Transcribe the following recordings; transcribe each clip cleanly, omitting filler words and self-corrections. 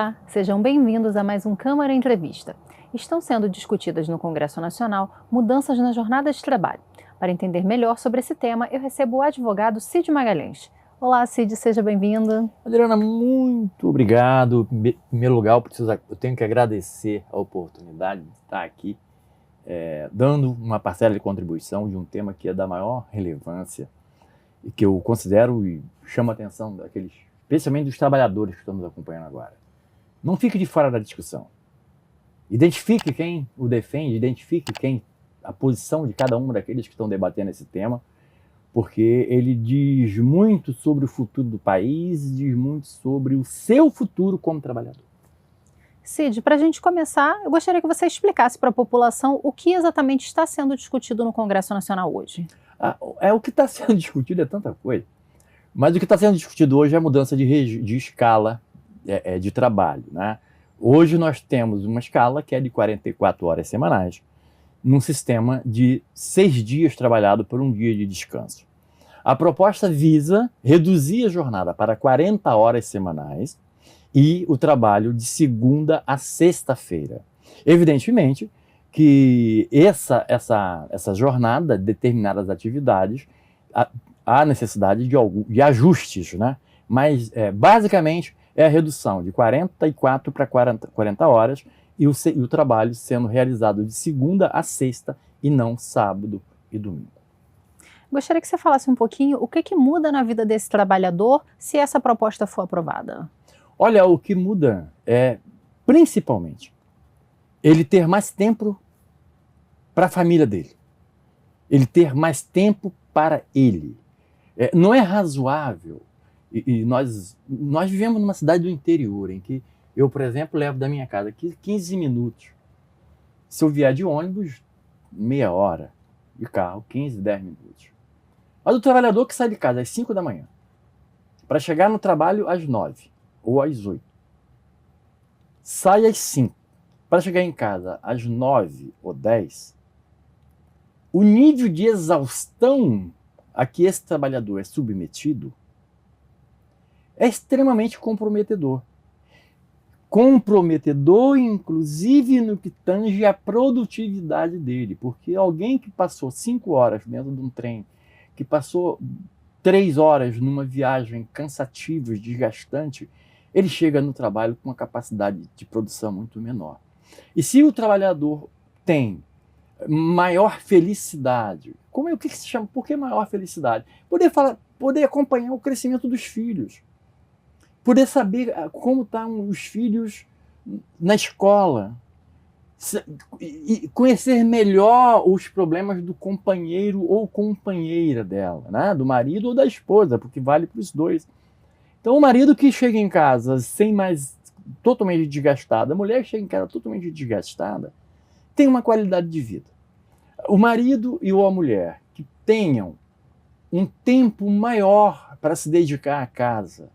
Olá, sejam bem-vindos a mais um Câmara Entrevista. Estão sendo discutidas no Congresso Nacional mudanças na jornada de trabalho. Para entender melhor sobre esse tema, eu recebo o advogado Cid Magalhães. Olá, Cid, seja bem-vindo. Adriana, muito obrigado. Em primeiro lugar, eu tenho que agradecer a oportunidade de estar aqui dando uma parcela de contribuição de um tema que é da maior relevância e que eu considero e chamo a atenção daqueles, especialmente dos trabalhadores que estão nos acompanhando agora. Não fique de fora da discussão. Identifique quem o defende, identifique a posição de cada um daqueles que estão debatendo esse tema, porque ele diz muito sobre o futuro do país, diz muito sobre o seu futuro como trabalhador. Cid, para a gente começar, eu gostaria que você explicasse para a população o que exatamente está sendo discutido no Congresso Nacional hoje. O que está sendo discutido é tanta coisa, mas o que está sendo discutido hoje é a mudança de escala de trabalho, né? Hoje nós temos uma escala que é de 44 horas semanais, num sistema de 6 dias trabalhado por um dia de descanso. A proposta visa reduzir a jornada para 40 horas semanais e o trabalho de segunda a sexta-feira. Evidentemente que essa jornada, determinadas atividades, há necessidade de ajustes, né? Mas basicamente é a redução de 44 para 40 horas e o trabalho sendo realizado de segunda a sexta e não sábado e domingo. Gostaria que você falasse um pouquinho o que muda na vida desse trabalhador se essa proposta for aprovada. Olha, o que muda é, principalmente, ele ter mais tempo para a família dele. Ele ter mais tempo para ele. Não é razoável, e nós vivemos numa cidade do interior, em que eu, por exemplo, levo da minha casa 15 minutos. Se eu vier de ônibus, meia hora. De carro, 15, 10 minutos. Mas o trabalhador que sai de casa às 5 da manhã, para chegar no trabalho às 9 ou às 8, sai às 5, para chegar em casa às 9 ou 10, o nível de exaustão a que esse trabalhador é submetido é extremamente comprometedor. Comprometedor, inclusive, no que tange a produtividade dele, porque alguém que passou 5 horas dentro de um trem, que passou 3 horas numa viagem cansativa e desgastante, ele chega no trabalho com uma capacidade de produção muito menor. E se o trabalhador tem maior felicidade, o que se chama? Por que maior felicidade? Poder acompanhar o crescimento dos filhos, poder saber como estão os filhos na escola, e conhecer melhor os problemas do companheiro ou companheira dela, né? Do marido ou da esposa, porque vale para os dois. Então, o marido que chega em casa totalmente desgastado, a mulher que chega em casa totalmente desgastada, tem uma qualidade de vida. O marido e a mulher que tenham um tempo maior para se dedicar à casa,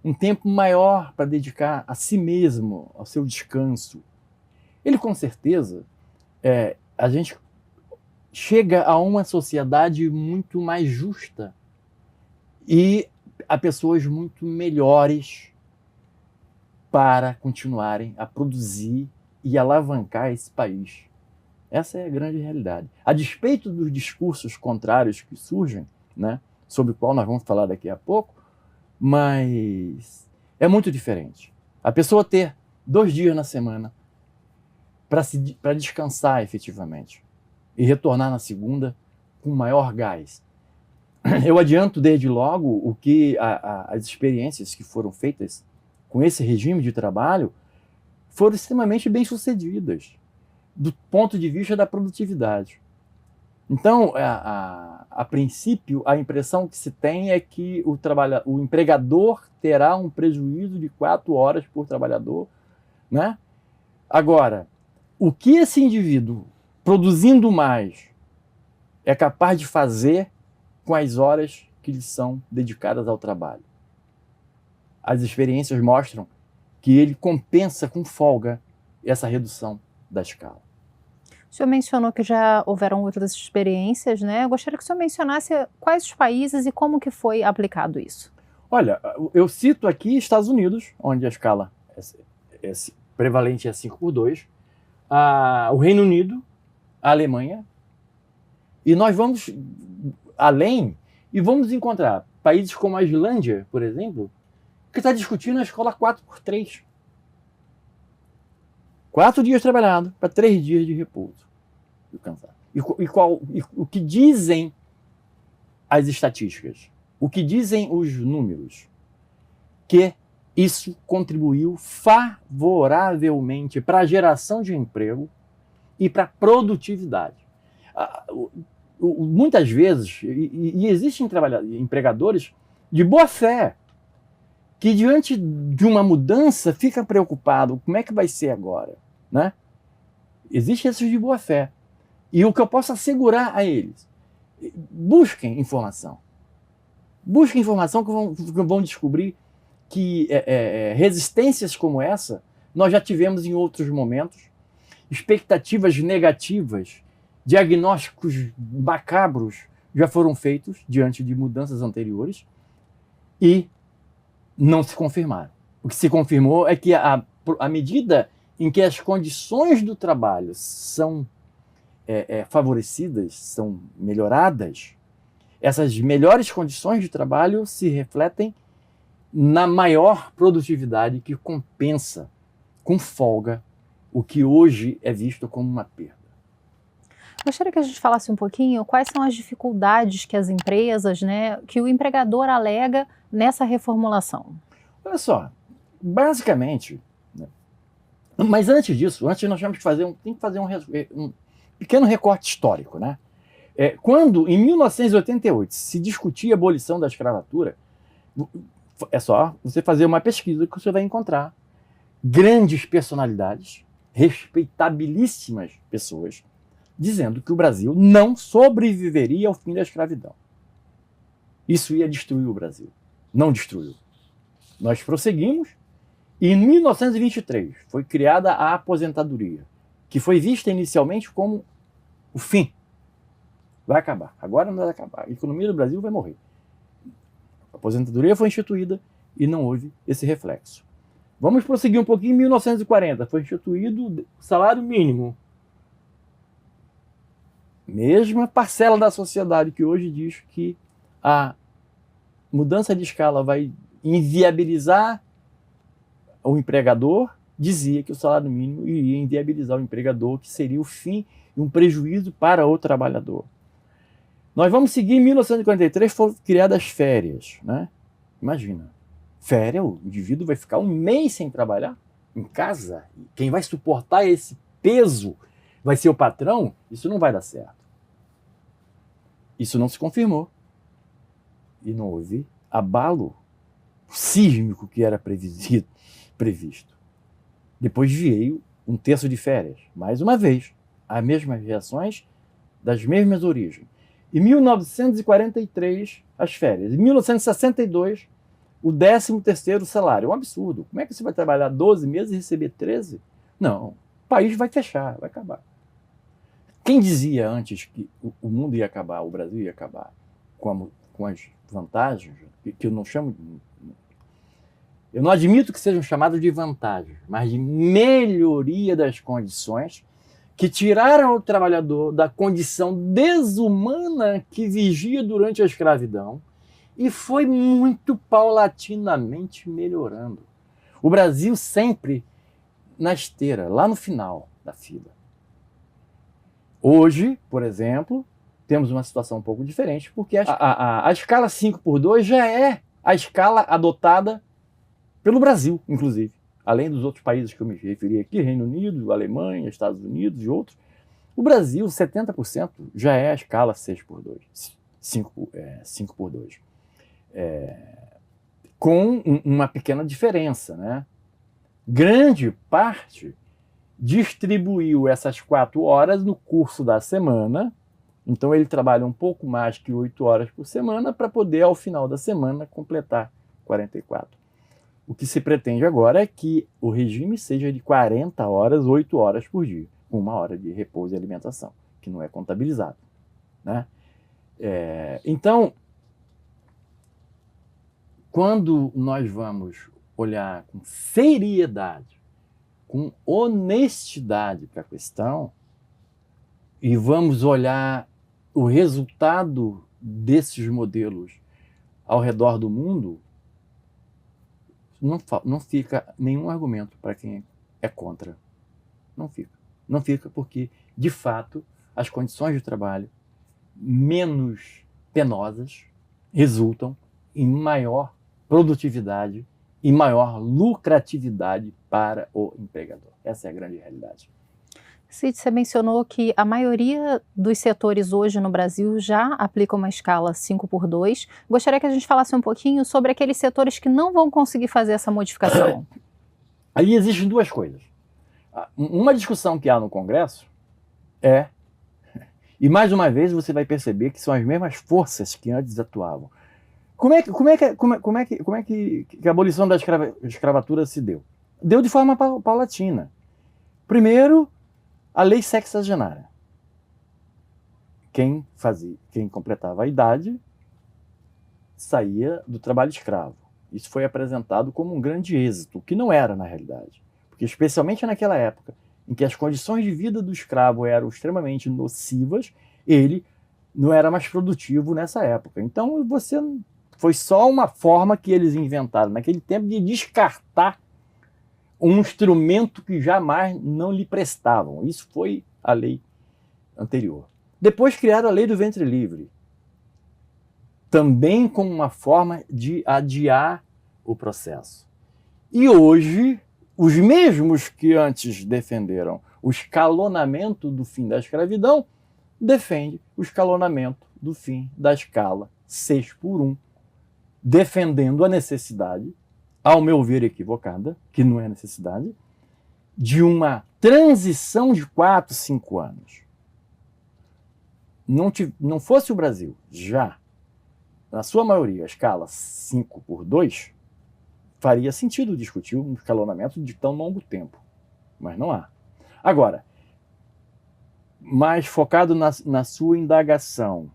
um tempo maior para dedicar a si mesmo, ao seu descanso, ele com certeza, a gente chega a uma sociedade muito mais justa e a pessoas muito melhores para continuarem a produzir e alavancar esse país. Essa é a grande realidade. A despeito dos discursos contrários que surgem, né, sobre o qual nós vamos falar daqui a pouco, mas é muito diferente. A pessoa ter 2 dias na semana para descansar efetivamente e retornar na segunda com maior gás. Eu adianto desde logo o que as experiências que foram feitas com esse regime de trabalho foram extremamente bem-sucedidas do ponto de vista da produtividade. Então, a princípio, a impressão que se tem é que o empregador terá um prejuízo de 4 horas por trabalhador, né? Agora, o que esse indivíduo, produzindo mais, é capaz de fazer com as horas que lhe são dedicadas ao trabalho? As experiências mostram que ele compensa com folga essa redução da escala. O senhor mencionou que já houveram outras experiências, né? Eu gostaria que o senhor mencionasse quais os países e como que foi aplicado isso. Olha, eu cito aqui Estados Unidos, onde a escala prevalente é 5/2, o Reino Unido, a Alemanha, e nós vamos além e vamos encontrar países como a Islândia, por exemplo, que está discutindo a escola 4/3. 4 dias trabalhado para 3 dias de repouso. E o que dizem as estatísticas? O que dizem os números? Que isso contribuiu favoravelmente para a geração de emprego e para a produtividade. Muitas vezes, e existem empregadores de boa fé, que diante de uma mudança fica preocupado, como é que vai ser agora? Né? Existem esses de boa fé. E o que eu posso assegurar a eles, busquem informação. Busquem informação que vão descobrir que resistências como essa nós já tivemos em outros momentos, expectativas negativas, diagnósticos macabros já foram feitos diante de mudanças anteriores e não se confirmaram. O que se confirmou é que à medida em que as condições do trabalho são favorecidas, são melhoradas, essas melhores condições de trabalho se refletem na maior produtividade que compensa com folga o que hoje é visto como uma perda. Gostaria que a gente falasse um pouquinho quais são as dificuldades que as empresas, que o empregador alega nessa reformulação. Olha só, basicamente, mas antes disso, nós temos que fazer um pequeno recorte histórico, né? Quando, em 1988, se discutia a abolição da escravatura, é só você fazer uma pesquisa que você vai encontrar grandes personalidades, respeitabilíssimas pessoas, dizendo que o Brasil não sobreviveria ao fim da escravidão. Isso ia destruir o Brasil. Não destruiu. Nós prosseguimos e em 1923 foi criada a aposentadoria, que foi vista inicialmente como o fim. Vai acabar. Agora não vai acabar. A economia do Brasil vai morrer. A aposentadoria foi instituída e não houve esse reflexo. Vamos prosseguir um pouquinho. Em 1940 foi instituído o salário mínimo. Mesma parcela da sociedade que hoje diz que a mudança de escala vai inviabilizar o empregador, dizia que o salário mínimo iria inviabilizar o empregador, que seria o fim e um prejuízo para o trabalhador. Nós vamos seguir. Em 1943 foram criadas as férias, né? Imagina, férias, o indivíduo vai ficar um mês sem trabalhar em casa. Quem vai suportar esse peso vai ser o patrão. Isso não vai dar certo. Isso não se confirmou. E não houve abalo sísmico que era previsto. Depois veio um terço de férias. Mais uma vez, as mesmas reações, das mesmas origens. Em 1943, as férias. Em 1962, o 13º salário. É um absurdo. Como é que você vai trabalhar 12 meses e receber 13? Não. O país vai fechar, vai acabar. Quem dizia antes que o mundo ia acabar, o Brasil ia acabar com as vantagens, que eu não chamo... Eu não admito que sejam chamadas de vantagens, mas de melhoria das condições que tiraram o trabalhador da condição desumana que vigia durante a escravidão e foi muito paulatinamente melhorando. O Brasil sempre na esteira, lá no final da fila. Hoje, por exemplo, temos uma situação um pouco diferente, porque a escala 5/2 já é a escala adotada pelo Brasil, inclusive. Além dos outros países que eu me referi aqui, Reino Unido, Alemanha, Estados Unidos e outros, o Brasil, 70% já é a escala 6/2, 5/2. Com uma pequena diferença, né? Grande parte distribuiu essas 4 horas no curso da semana, então ele trabalha um pouco mais que 8 horas por semana para poder, ao final da semana, completar 44. O que se pretende agora é que o regime seja de 40 horas, 8 horas por dia, com 1 hora de repouso e alimentação, que não é contabilizado, né? Então, quando nós vamos olhar com seriedade com honestidade para a questão e vamos olhar o resultado desses modelos ao redor do mundo, não fica nenhum argumento para quem é contra. Não fica. Não fica porque, de fato, as condições de trabalho menos penosas resultam em maior produtividade e maior lucratividade para o empregador. Essa é a grande realidade. Cid, você mencionou que a maioria dos setores hoje no Brasil já aplica uma escala 5x2. Gostaria que a gente falasse um pouquinho sobre aqueles setores que não vão conseguir fazer essa modificação. Aí existem duas coisas. Uma discussão que há no Congresso e mais uma vez você vai perceber que são as mesmas forças que antes atuavam. Como é que a abolição da escravatura se deu? Deu de forma paulatina. Primeiro, a lei sexagenária. Quem completava a idade saía do trabalho escravo. Isso foi apresentado como um grande êxito, o que não era na realidade. Porque especialmente naquela época, em que as condições de vida do escravo eram extremamente nocivas, ele não era mais produtivo nessa época. Então, foi só uma forma que eles inventaram naquele tempo de descartar um instrumento que jamais não lhe prestavam. Isso foi a lei anterior. Depois criaram a lei do ventre livre, também como uma forma de adiar o processo. E hoje, os mesmos que antes defenderam o escalonamento do fim da escravidão, defendem o escalonamento do fim da escala 6x1, defendendo a necessidade, ao meu ver equivocada, que não é necessidade, de uma transição de 4, 5 anos. Não fosse o Brasil já, na sua maioria, a escala 5x2, faria sentido discutir um escalonamento de tão longo tempo, mas não há. Agora, mais focado na sua indagação,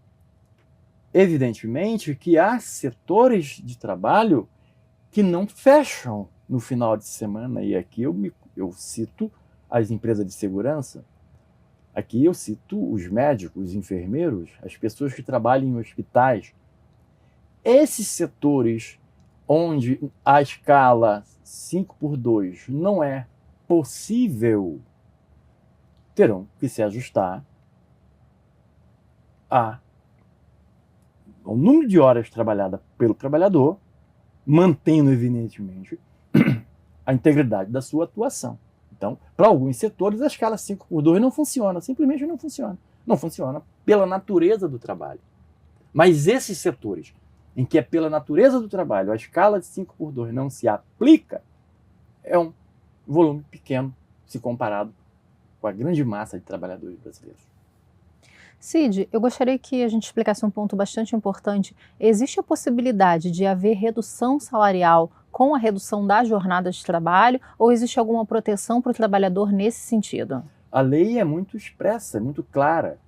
evidentemente que há setores de trabalho que não fecham no final de semana, e aqui eu cito as empresas de segurança, aqui eu cito os médicos, os enfermeiros, as pessoas que trabalham em hospitais. Esses setores onde a escala 5x2 não é possível, terão que se ajustar ao número de horas trabalhadas pelo trabalhador, mantendo, evidentemente, a integridade da sua atuação. Então, para alguns setores, a escala 5x2 não funciona, simplesmente não funciona. Não funciona pela natureza do trabalho. Mas esses setores em que é pela natureza do trabalho a escala de 5x2 não se aplica, é um volume pequeno se comparado com a grande massa de trabalhadores brasileiros. Cid, eu gostaria que a gente explicasse um ponto bastante importante. Existe a possibilidade de haver redução salarial com a redução da jornada de trabalho ou existe alguma proteção para o trabalhador nesse sentido? A lei é muito expressa, é muito clara.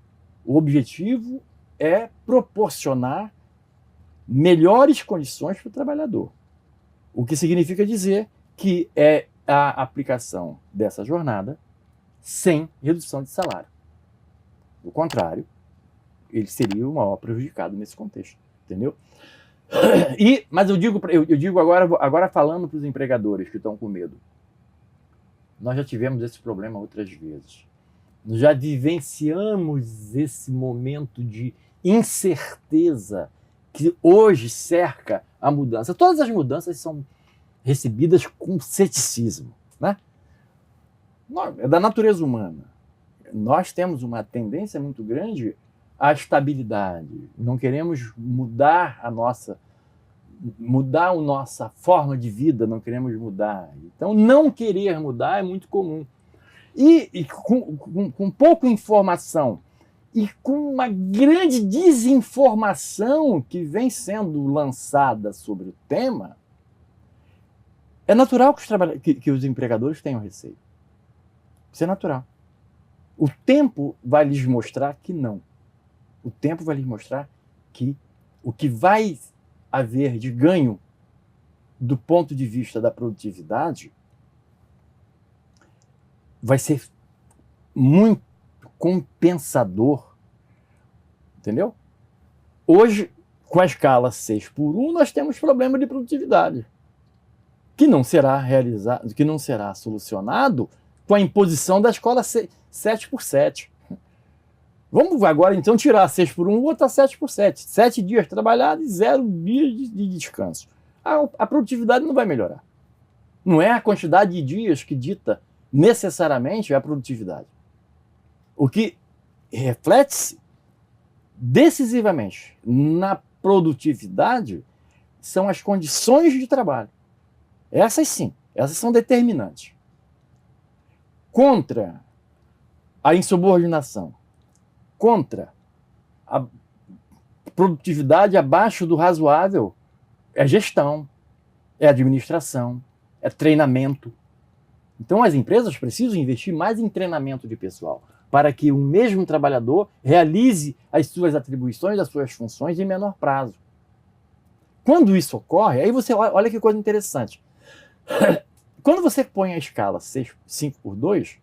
O objetivo é proporcionar melhores condições para o trabalhador. O que significa dizer que é a aplicação dessa jornada sem redução de salário. Do contrário, ele seria o maior prejudicado nesse contexto, entendeu? Mas eu digo agora falando para os empregadores que estão com medo. Nós já tivemos esse problema outras vezes. Nós já vivenciamos esse momento de incerteza que hoje cerca a mudança. Todas as mudanças são recebidas com ceticismo, né? É da natureza humana. Nós temos uma tendência muito grande à estabilidade. Não queremos mudar a nossa forma de vida, não queremos mudar. Então, não querer mudar é muito comum. E com pouca informação e com uma grande desinformação que vem sendo lançada sobre o tema, é natural que os empregadores tenham receio. Isso é natural. O tempo vai lhes mostrar que não. O tempo vai lhes mostrar que o que vai haver de ganho do ponto de vista da produtividade vai ser muito compensador, entendeu? Hoje, com a escala 6x1, nós temos problema de produtividade, que não será realizado, que não será solucionado com a imposição da escola 7x7. Vamos agora, então, tirar 6x1 e botar 7x7. 7 dias trabalhados e 0 dias de descanso. A produtividade não vai melhorar. Não é a quantidade de dias que dita necessariamente a produtividade. O que reflete-se decisivamente na produtividade são as condições de trabalho. Essas sim, essas são determinantes. Contra a insubordinação, contra a produtividade abaixo do razoável, é gestão, é administração, é treinamento. Então as empresas precisam investir mais em treinamento de pessoal, para que o mesmo trabalhador realize as suas atribuições, as suas funções em menor prazo. Quando isso ocorre, aí você olha que coisa interessante. Quando você põe a escala 5x2,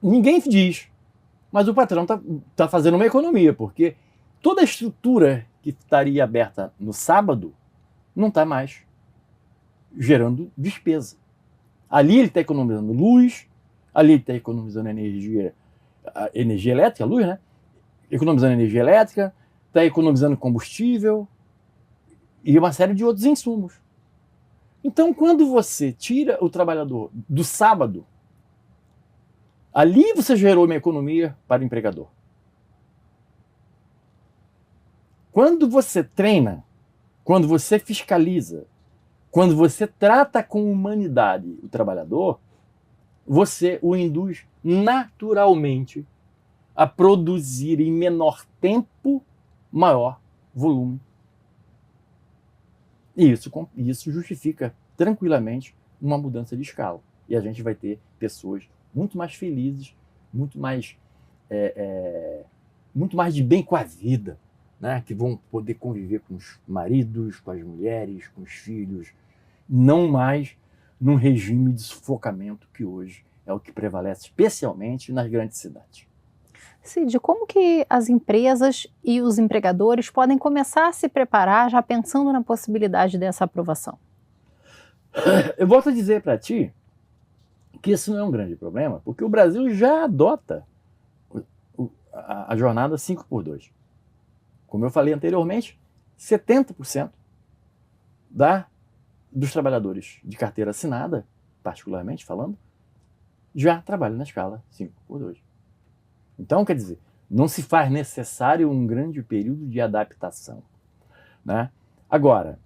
ninguém diz, mas o patrão está fazendo uma economia, porque toda a estrutura que estaria aberta no sábado não está mais gerando despesa. Ali ele está economizando luz, ali ele está economizando energia elétrica, luz, né? Economizando energia elétrica, está economizando combustível e uma série de outros insumos. Então, quando você tira o trabalhador do sábado, ali você gerou uma economia para o empregador. Quando você treina, quando você fiscaliza, quando você trata com humanidade o trabalhador, você o induz naturalmente a produzir em menor tempo maior volume. E isso justifica tranquilamente uma mudança de escala. E a gente vai ter pessoas muito mais felizes, muito mais de bem com a vida, né? Que vão poder conviver com os maridos, com as mulheres, com os filhos, não mais num regime de sufocamento que hoje é o que prevalece especialmente nas grandes cidades. Cid, como que as empresas e os empregadores podem começar a se preparar já pensando na possibilidade dessa aprovação? Eu volto a dizer para ti que isso não é um grande problema, porque o Brasil já adota a jornada 5x2. Como eu falei anteriormente, 70% dos trabalhadores de carteira assinada, particularmente falando, já trabalham na escala 5x2. Então, quer dizer, não se faz necessário um grande período de adaptação, né? Agora,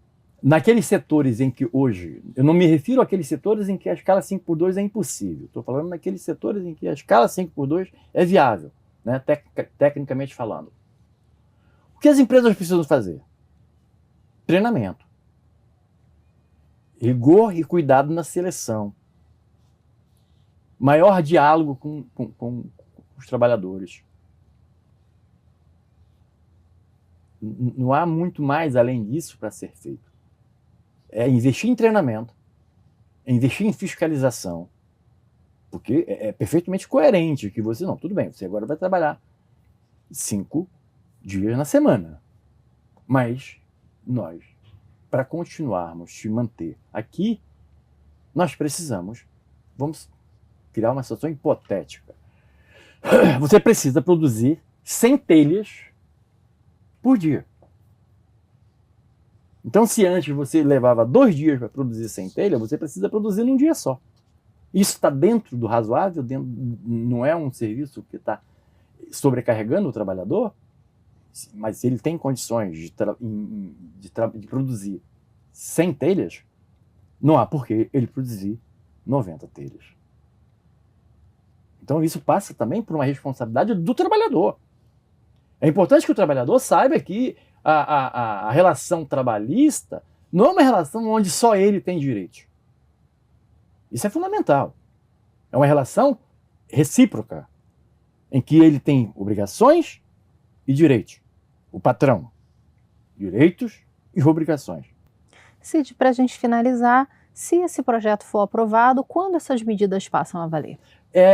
naqueles setores em que hoje, eu não me refiro àqueles setores em que a escala 5x2 é impossível, estou falando naqueles setores em que a escala 5x2 é viável, né? Tecnicamente falando. O que as empresas precisam fazer? Treinamento. Rigor e cuidado na seleção. Maior diálogo com os trabalhadores. Não há muito mais além disso para ser feito. É investir em treinamento, é investir em fiscalização, porque é perfeitamente coerente que você, não, tudo bem, você agora vai trabalhar 5 dias na semana, mas nós, para continuarmos te manter aqui, nós vamos criar uma situação hipotética. Você precisa produzir 100 telhas por dia. Então, se antes você levava 2 dias para produzir 100 telhas, você precisa produzir num dia só. Isso está dentro do razoável, não é um serviço que está sobrecarregando o trabalhador, mas se ele tem condições de produzir 100 telhas, não há por que ele produzir 90 telhas. Então isso passa também por uma responsabilidade do trabalhador. É importante que o trabalhador saiba que a relação trabalhista não é uma relação onde só ele tem direito. Isso é fundamental. É uma relação recíproca, em que ele tem obrigações e direitos. O patrão, direitos e obrigações. Cid, para a gente finalizar, Se esse projeto for aprovado, quando essas medidas passam a valer?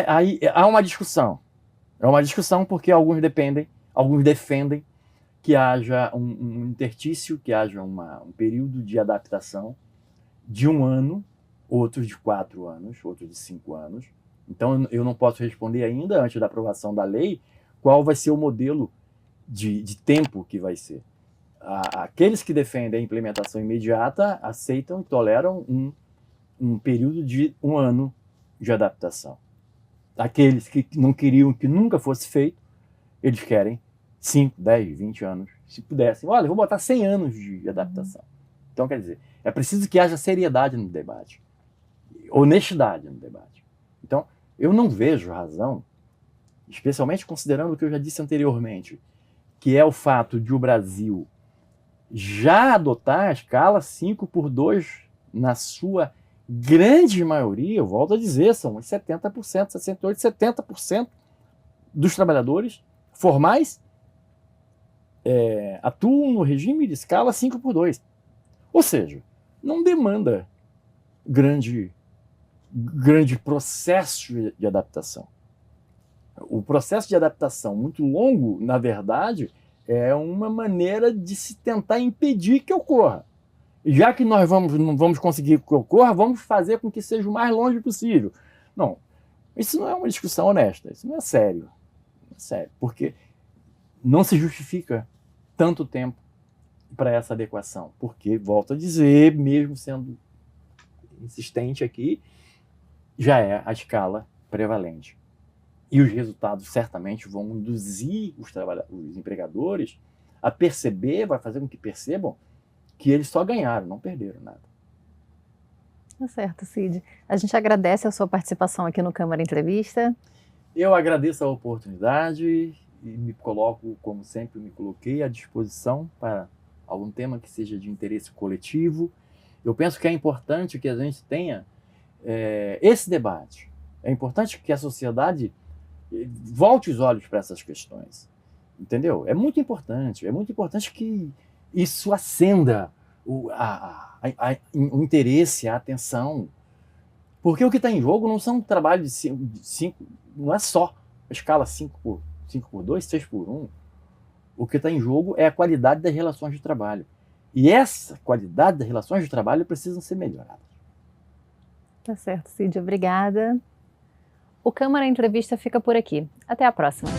Aí há uma discussão. É uma discussão porque alguns defendem que haja um interstício, que haja um período de adaptação de 1 ano, outros de 4 anos, outros de 5 anos. Então, eu não posso responder ainda, antes da aprovação da lei, qual vai ser o modelo de tempo que vai ser. Aqueles que defendem a implementação imediata aceitam e toleram um período de 1 ano de adaptação. Aqueles que não queriam que nunca fosse feito, eles querem 5, 10, 20 anos. Se pudessem, olha, eu vou botar 100 anos de adaptação. Então, quer dizer, é preciso que haja seriedade no debate, honestidade no debate. Então, eu não vejo razão, especialmente considerando o que eu já disse anteriormente, que é o fato de o Brasil já adotar a escala 5x2 na sua grande maioria, eu volto a dizer, são uns 70%, 68%, 70% dos trabalhadores formais atuam no regime de escala 5x2. Ou seja, não demanda grande processo de adaptação. O processo de adaptação muito longo, na verdade, é uma maneira de se tentar impedir que ocorra. Já que nós não vamos conseguir que ocorra, vamos fazer com que seja o mais longe possível. Não, isso não é uma discussão honesta, isso não é sério. Não é sério, porque não se justifica tanto tempo para essa adequação. Porque, volto a dizer, mesmo sendo insistente aqui, já é a escala prevalente. E os resultados certamente vão induzir os empregadores a perceber, vai fazer com que percebam que eles só ganharam, não perderam nada. Tá certo, Cid. A gente agradece a sua participação aqui no Câmara Entrevista. Eu agradeço a oportunidade e me coloco, como sempre me coloquei, à disposição para algum tema que seja de interesse coletivo. Eu penso que é importante que a gente tenha esse debate. É importante que a sociedade volte os olhos para essas questões. Entendeu? É muito importante que isso acenda o interesse, a atenção. Porque o que está em jogo não são trabalhos de 5, não é só a escala 5x2, 6x1. O que está em jogo é a qualidade das relações de trabalho. E essa qualidade das relações de trabalho precisam ser melhoradas. Tá certo, Cid. Obrigada. O Câmara Entrevista fica por aqui. Até a próxima.